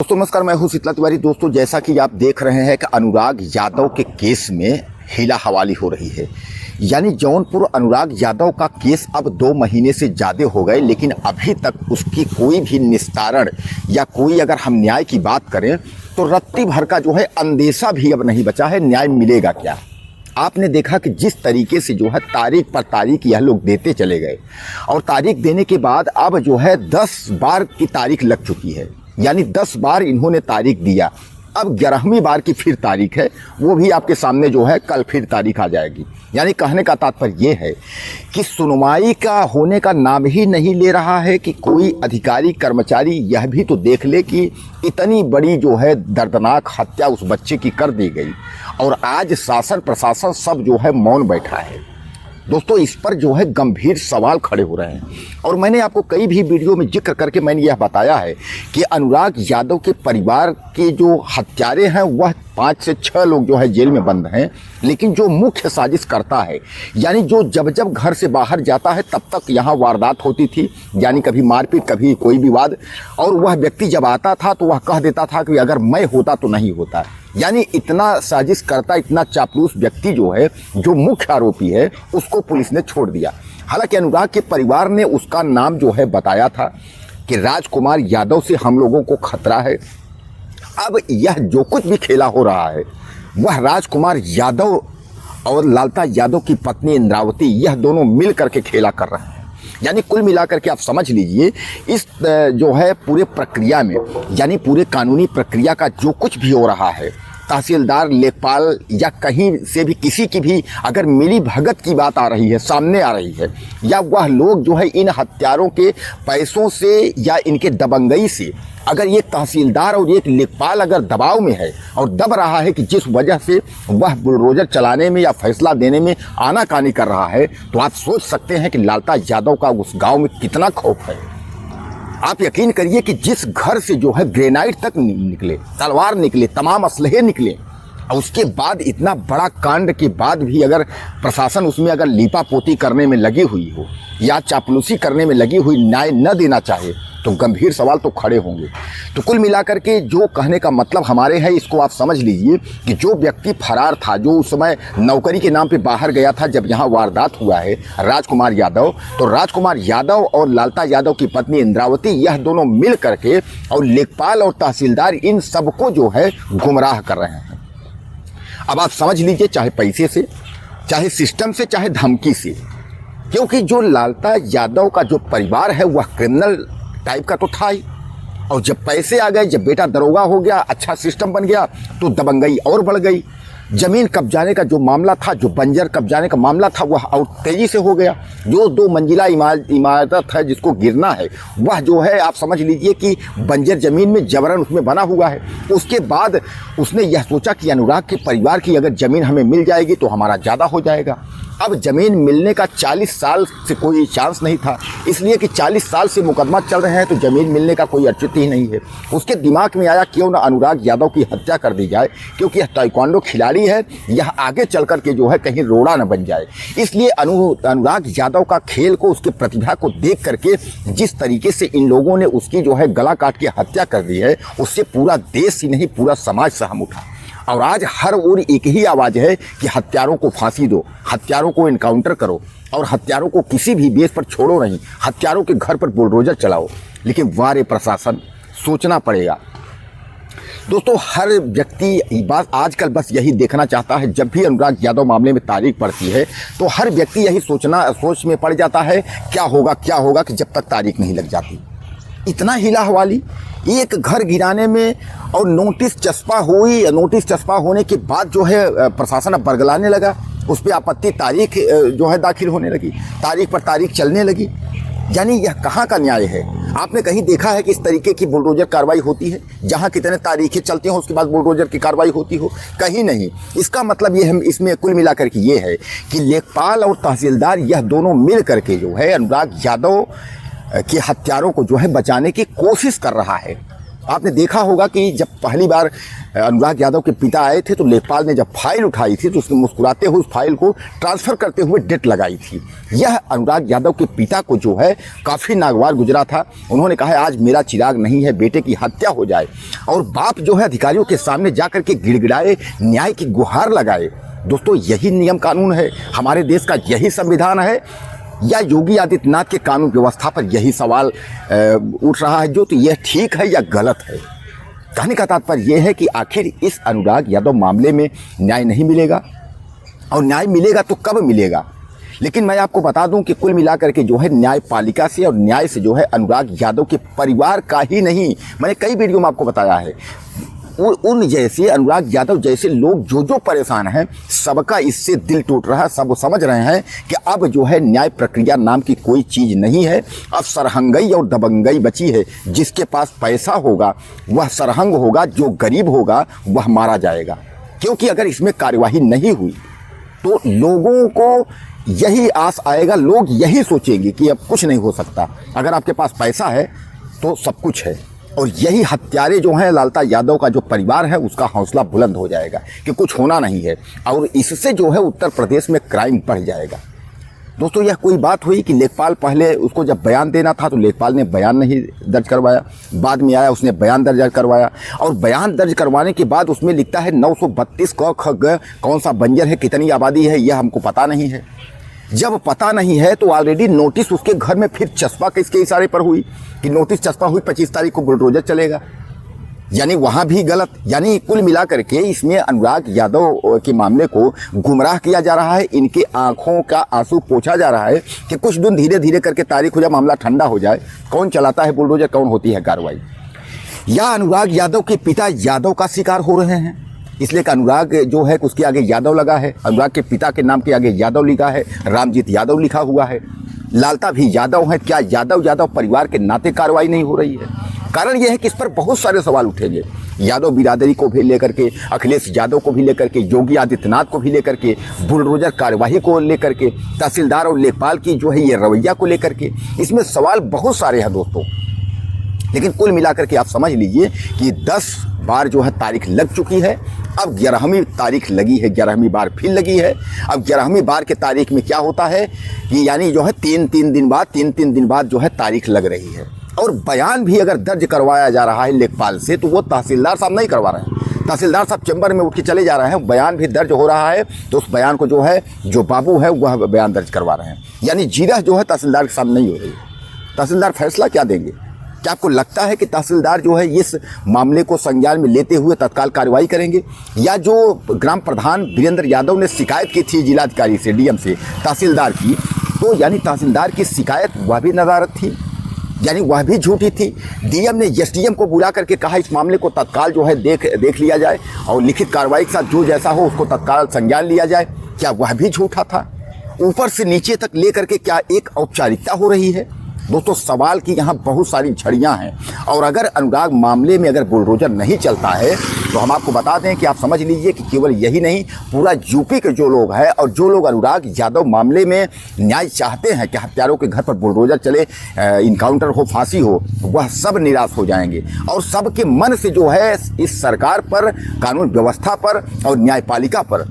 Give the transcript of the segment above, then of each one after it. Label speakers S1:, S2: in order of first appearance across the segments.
S1: दोस्तों नमस्कार, मैं हूं शीतला तिवारी। दोस्तों जैसा कि आप देख रहे हैं कि अनुराग यादव के केस में हीला हवाली हो रही है। यानी जौनपुर अनुराग यादव का केस अब 2 महीने से ज़्यादा हो गए, लेकिन अभी तक उसकी कोई भी निस्तारण या कोई अगर हम न्याय की बात करें तो रत्ती भर का जो है अंदेशा भी अब नहीं बचा है। न्याय मिलेगा क्या? आपने देखा कि जिस तरीके से जो है तारीख पर तारीख यह लोग देते चले गए और तारीख देने के बाद अब जो है 10 बार की तारीख लग चुकी है। यानी 10 बार इन्होंने तारीख दिया, अब 11वीं बार की फिर तारीख है। वो भी आपके सामने जो है कल फिर तारीख आ जाएगी। यानी कहने का तात्पर्य ये है कि सुनवाई का होने का नाम ही नहीं ले रहा है कि कोई अधिकारी कर्मचारी यह भी तो देख ले कि इतनी बड़ी जो है दर्दनाक हत्या उस बच्चे की कर दी गई और आज शासन प्रशासन सब जो है मौन बैठा है। दोस्तों इस पर जो है गंभीर सवाल खड़े हो रहे हैं और मैंने आपको कई भी वीडियो में जिक्र करके मैंने यह बताया है कि अनुराग यादव के परिवार के जो हत्यारे हैं वह 5 से 6 लोग जो है जेल में बंद हैं, लेकिन जो मुख्य साजिश करता है यानी जो जब जब घर से बाहर जाता है तब तक यहाँ वारदात होती थी, यानी कभी मारपीट कभी कोई विवाद, और वह व्यक्ति जब आता था तो वह कह देता था कि अगर मैं होता तो नहीं होता। यानी इतना साजिश करता, इतना चापलूस व्यक्ति जो है, जो मुख्य आरोपी है, उसको पुलिस ने छोड़ दिया। हालांकि अनुराग के परिवार ने उसका नाम जो है बताया था कि राजकुमार यादव से हम लोगों को खतरा है। अब यह जो कुछ भी खेला हो रहा है वह राजकुमार यादव और लालता यादव की पत्नी इंद्रावती, यह दोनों मिल करके खेला कर रहे हैं। यानी कुल मिलाकर के आप समझ लीजिए इस जो है पूरे प्रक्रिया में, यानी पूरे कानूनी प्रक्रिया का जो कुछ भी हो रहा है, तहसीलदार, लेखपाल या कहीं से भी किसी की भी अगर मिली भगत की बात आ रही है, सामने आ रही है, या वह लोग जो है इन हत्यारों के पैसों से या इनके दबंगई से अगर ये तहसीलदार और एक लेखपाल अगर दबाव में है और दब रहा है कि जिस वजह से वह बुलडोजर चलाने में या फैसला देने में आनाकानी कर रहा है, तो आप सोच सकते हैं कि लालता यादव का उस गांव में कितना खौफ है। आप यकीन करिए कि जिस घर से जो है ग्रेनाइट तक निकले, तलवार निकले, तमाम असलहे निकले, और उसके बाद इतना बड़ा कांड के बाद भी अगर प्रशासन उसमें अगर लीपापोती करने में लगी हुई हो या चापलूसी करने में लगी हुई न्याय न देना चाहे तो गंभीर सवाल तो खड़े होंगे। तो कुल मिलाकर के जो कहने का मतलब हमारे है, इसको आप समझ लीजिए कि जो व्यक्ति फरार था, जो उस समय नौकरी के नाम पे बाहर गया था जब यहाँ वारदात हुआ है, राजकुमार यादव, तो राजकुमार यादव और लालता यादव की पत्नी इंद्रावती, यह दोनों मिल करके और लेखपाल और तहसीलदार इन सबको जो है गुमराह कर रहे हैं। अब आप समझ लीजिए, चाहे पैसे से, चाहे सिस्टम से, चाहे धमकी से, क्योंकि जो लालता यादव का जो परिवार है वह क्रिमिनल टाइप का तो था ही, और जब पैसे आ गए, जब बेटा दरोगा हो गया, अच्छा सिस्टम बन गया, तो दबंगई और बढ़ गई। जमीन कब्जाने का जो मामला था, जो बंजर कब्जाने का मामला था, वह और तेजी से हो गया। जो 2 मंजिला इमारत है जिसको गिरना है, वह जो है आप समझ लीजिए कि बंजर जमीन में जबरन उसमें बना हुआ है। उसके बाद उसने यह सोचा कि अनुराग के परिवार की अगर ज़मीन हमें मिल जाएगी तो हमारा ज़्यादा हो जाएगा। अब ज़मीन मिलने का 40 साल से कोई चांस नहीं था, इसलिए कि 40 साल से मुकदमा चल रहे हैं तो ज़मीन मिलने का कोई औचित्य ही नहीं है। उसके दिमाग में आया क्यों ना अनुराग यादव की हत्या कर दी जाए, क्योंकि यह ताइक्वांडो खिलाड़ी है, यह आगे चल कर के जो है कहीं रोड़ा न बन जाए। इसलिए अनुराग यादव का खेल को, उसके प्रतिभा को देख करके जिस तरीके से इन लोगों ने उसकी जो है गला काट के हत्या कर दी है, उससे पूरा देश ही नहीं पूरा समाज सहम उठा। और आज हर ओर एक ही आवाज़ है कि हत्यारों को फांसी दो, हत्यारों को इनकाउंटर करो और हत्यारों को किसी भी बेस पर छोड़ो नहीं, हत्यारों के घर पर बुलडोजर चलाओ। लेकिन वारे प्रशासन, सोचना पड़ेगा। दोस्तों हर व्यक्ति बात आजकल बस यही देखना चाहता है, जब भी अनुराग यादव मामले में तारीख पड़ती है तो हर व्यक्ति यही सोच में पड़ जाता है क्या होगा कि जब तक तारीख नहीं लग जाती। इतना हीला हवाली, एक घर गिराने में, और नोटिस चस्पा हुई, नोटिस चस्पा होने के बाद जो है प्रशासन अब बरगलाने लगा, उस पर आपत्ति तारीख जो है दाखिल होने लगी, तारीख पर तारीख चलने लगी। यानी यह कहाँ का न्याय है? आपने कहीं देखा है कि इस तरीके की बुलडोजर कार्रवाई होती है, जहाँ कितने तारीखें चलती हों उसके बाद बुलडोजर की कार्रवाई होती हो? कहीं नहीं। इसका मतलब ये है, इसमें कुल मिलाकर के ये है कि लेखपाल और तहसीलदार यह दोनों मिल करके जो है अनुराग यादव के हत्यारों को जो है बचाने की कोशिश कर रहा है। आपने देखा होगा कि जब पहली बार अनुराग यादव के पिता आए थे तो लेखपाल ने जब फाइल उठाई थी तो उसने मुस्कुराते हुए उस फाइल को ट्रांसफ़र करते हुए डेट लगाई थी। यह अनुराग यादव के पिता को जो है काफ़ी नागवार गुजरा था। उन्होंने कहा है आज मेरा चिराग नहीं है, बेटे की हत्या हो जाए। और बाप जो है अधिकारियों के सामने जा कर के गिड़गिड़ाए, न्याय की गुहार लगाए। दोस्तों यही नियम कानून है, हमारे देश का यही संविधान है, या योगी आदित्यनाथ के कानून व्यवस्था पर यही सवाल उठ रहा है जो तो यह ठीक है या गलत है। कहने का तात्पर्य यह है कि आखिर इस अनुराग यादव मामले में न्याय नहीं मिलेगा, और न्याय मिलेगा तो कब मिलेगा। लेकिन मैं आपको बता दूं कि कुल मिलाकर के जो है न्यायपालिका से और न्याय से जो है अनुराग यादव के परिवार का ही नहीं, मैंने कई वीडियो में आपको बताया है, उन जैसे अनुराग यादव जैसे लोग जो परेशान हैं सबका इससे दिल टूट रहा है। सब समझ रहे हैं कि अब जो है न्याय प्रक्रिया नाम की कोई चीज़ नहीं है। अब सरहंगई और दबंगई बची है। जिसके पास पैसा होगा वह सरहंग होगा, जो गरीब होगा वह मारा जाएगा। क्योंकि अगर इसमें कार्यवाही नहीं हुई तो लोगों को यही आस आएगा, लोग यही सोचेंगे कि अब कुछ नहीं हो सकता। अगर आपके पास पैसा है तो सब कुछ है। और यही हत्यारे जो हैं लालता यादव का जो परिवार है उसका हौसला बुलंद हो जाएगा कि कुछ होना नहीं है, और इससे जो है उत्तर प्रदेश में क्राइम बढ़ जाएगा। दोस्तों यह कोई बात हुई कि लेखपाल पहले उसको जब बयान देना था तो लेखपाल ने बयान नहीं दर्ज करवाया, बाद में आया उसने बयान दर्ज करवाया, और बयान दर्ज करवाने के बाद उसमें लिखता है 932 क ख ग, कौन सा बंजर है, कितनी आबादी है, यह हमको पता नहीं है। जब पता नहीं है तो ऑलरेडी नोटिस उसके घर में फिर चस्पा किसके इशारे पर हुई कि नोटिस चस्पा हुई 25 तारीख को बुलडोजर चलेगा, यानी वहाँ भी गलत। यानी कुल मिलाकर के इसमें अनुराग यादव के मामले को गुमराह किया जा रहा है, इनके आंखों का आंसू पोंछा जा रहा है कि कुछ दिन धीरे धीरे करके तारीख हो जाए, मामला ठंडा हो जाए, कौन चलाता है बुलडोजर, कौन होती है कार्रवाई। या अनुराग यादव के पिता यादव का शिकार हो रहे हैं, इसलिए कि अनुराग जो है उसके आगे यादव लगा है, अनुराग के पिता के नाम के आगे यादव लिखा है, रामजीत यादव लिखा हुआ है, लालता भी यादव है। क्या यादव परिवार के नाते कार्रवाई नहीं हो रही है? कारण यह है कि इस पर बहुत सारे सवाल उठेंगे। यादव बिरादरी को भी लेकर के, अखिलेश यादव को भी लेकर के, योगी आदित्यनाथ को भी लेकर के, बुलडोजर कार्यवाही को लेकर के, तहसीलदार और लेखपाल की जो है ये रवैया को लेकर के, इसमें सवाल बहुत सारे हैं दोस्तों। लेकिन कुल मिलाकर के आप समझ लीजिए कि 10 बार जो है तारीख लग चुकी है, अब 11वीं तारीख लगी है, 11वीं बार फिर लगी है। अब 11वीं बार के तारीख में क्या होता है कि यानी जो है 3-3 दिन बाद जो है तारीख लग रही है। और बयान भी अगर दर्ज करवाया जा रहा है लेखपाल से तो वो तहसीलदार साहब नहीं करवा रहे हैं, तहसीलदार साहब चैम्बर में उठ के चले जा रहे हैं। बयान भी दर्ज हो रहा है तो उस बयान को जो है जो बाबू है वह बयान दर्ज करवा रहे हैं, यानी जीरह जो है तहसीलदार के सामने नहीं हो रही है। तहसीलदार फैसला क्या देंगे? क्या आपको लगता है कि तहसीलदार जो है इस मामले को संज्ञान में लेते हुए तत्काल कार्रवाई करेंगे? या जो ग्राम प्रधान वीरेंद्र यादव ने शिकायत की थी जिलाधिकारी से, डीएम से तहसीलदार की, तो यानी तहसीलदार की शिकायत वह भी नदारत थी, यानी वह भी झूठी थी। डीएम ने एसडीएम को बुला करके कहा इस मामले को तत्काल जो है देख लिया जाए और लिखित कार्रवाई के साथ जो जैसा हो उसको तत्काल संज्ञान लिया जाए, क्या वह भी झूठा था? ऊपर से नीचे तक लेकर के क्या एक औपचारिकता हो रही है? दोस्तों सवाल की यहाँ बहुत सारी झड़ियाँ हैं। और अगर अनुराग मामले में अगर बुलडोजर नहीं चलता है तो हम आपको बता दें कि आप समझ लीजिए कि केवल यही नहीं, पूरा यूपी के जो लोग हैं और जो लोग अनुराग यादव मामले में न्याय चाहते हैं कि हत्यारों के घर पर बुलडोजर चले, इनकाउंटर हो, फांसी हो, वह सब निराश हो जाएंगे। और सबके मन से जो है इस सरकार पर, कानून व्यवस्था पर और न्यायपालिका पर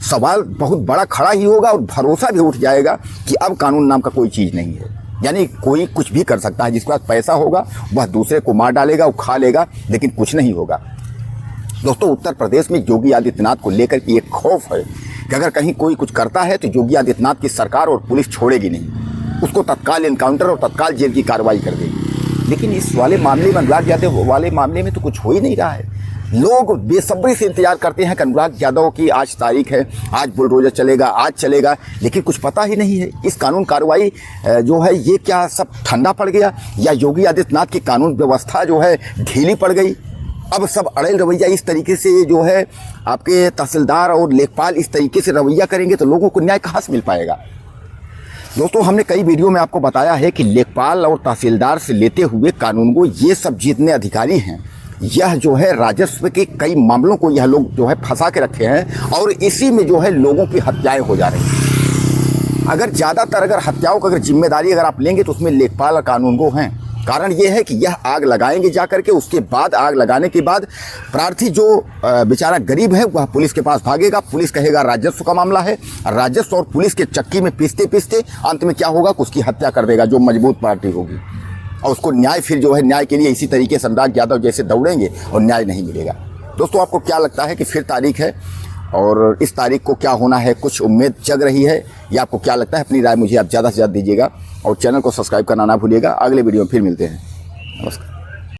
S1: सवाल बहुत बड़ा खड़ा ही होगा और भरोसा भी उठ जाएगा कि अब कानून नाम का कोई चीज़ नहीं है। यानी कोई कुछ भी कर सकता है, जिसके पास पैसा होगा वह दूसरे को मार डालेगा, वो खा लेगा, लेकिन कुछ नहीं होगा। दोस्तों उत्तर प्रदेश में योगी आदित्यनाथ को लेकर के एक खौफ है कि अगर कहीं कोई कुछ करता है तो योगी आदित्यनाथ की सरकार और पुलिस छोड़ेगी नहीं, उसको तत्काल इनकाउंटर और तत्काल जेल की कार्रवाई कर देगी। लेकिन इस वाले मामले में, अनुराग यादव वाले मामले में तो कुछ हो ही नहीं रहा है। लोग बेसब्री से इंतजार करते हैं कि अनुराग यादव की आज तारीख है, आज बुलडोजर चलेगा, आज चलेगा, लेकिन कुछ पता ही नहीं है। इस कानून कार्रवाई जो है ये क्या सब ठंडा पड़ गया, या योगी आदित्यनाथ की कानून व्यवस्था जो है ढीली पड़ गई? अब सब अड़ल रवैया इस तरीके से जो है आपके तहसीलदार और लेखपाल इस तरीके से रवैया करेंगे तो लोगों को न्याय कहाँ से मिल पाएगा? दोस्तों हमने कई वीडियो में आपको बताया है कि लेखपाल और तहसीलदार से लेते हुए कानून को ये सब जितने अधिकारी हैं, यह जो है राजस्व के कई मामलों को यह लोग जो है फंसा के रखे हैं और इसी में जो है लोगों की हत्याएं हो जा रही हैं। अगर ज़्यादातर अगर हत्याओं का अगर जिम्मेदारी अगर आप लेंगे तो उसमें लेखपाल और कानूनगो हैं। कारण ये है कि यह आग लगाएंगे जाकर के, उसके बाद आग लगाने के बाद प्रार्थी जो बेचारा गरीब है वह पुलिस के पास भागेगा। पुलिस कहेगा राजस्व का मामला है, राजस्व और पुलिस के चक्की में पीसते पीसते अंत में क्या होगा कि उसकी हत्या कर देगा जो मजबूत पार्टी होगी, और उसको न्याय फिर जो है न्याय के लिए इसी तरीके से अनुराग यादव जैसे दौड़ेंगे और न्याय नहीं मिलेगा। दोस्तों, आपको क्या लगता है कि फिर तारीख है और इस तारीख को क्या होना है, कुछ उम्मीद जग रही है, या आपको क्या लगता है? अपनी राय मुझे आप ज़्यादा से ज़्यादा दीजिएगा और चैनल को सब्सक्राइब करना ना भूलिएगा। अगले वीडियो में फिर मिलते हैं। नमस्कार।